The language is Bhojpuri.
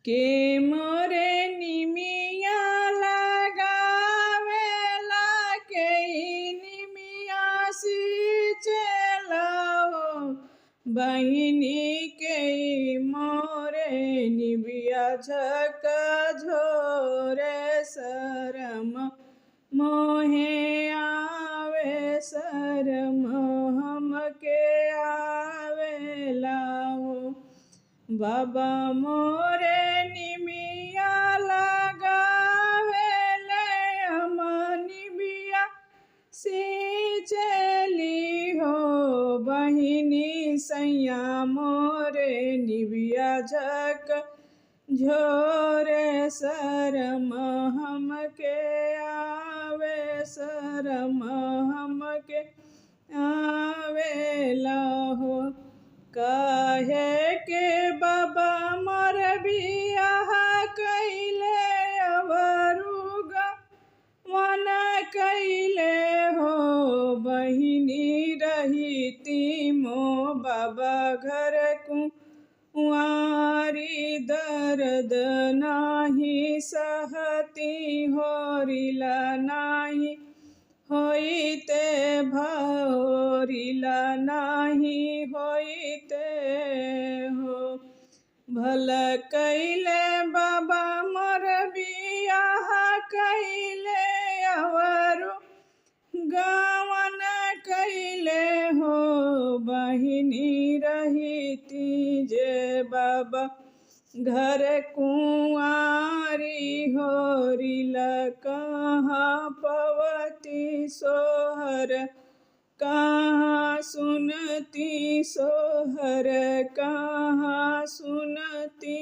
के मोरे निमिया लगावेला के निमिया सींचेला बहिनी के मोरे निबिया झकझोरे शरम मोहे आवे शरम हमके आवेला हो। बाबा मोरे निमिया लगावेले हम निबिया सींचली हो बहिनी सैया मोरे निबिया झकझोरे शरम हमके आवे शरम हमके आवेला हो। काहे के बाबा मोर बियाह कइले अवरुगा मन कइले हो बहिनी रहीती मो बाबा घर कुंवारी दर्द नाही सहती होरिला नाही होइते भोरिला नाही होइते हो। भल कइले बाबा मोर बियाह कइले अवरु गवन कइले हो बहिनी रहीती जे बाबा घर कुंवारी होरिला कहाँ पवती सोहर कहाँ सुनती सोहर कहाँ सुनती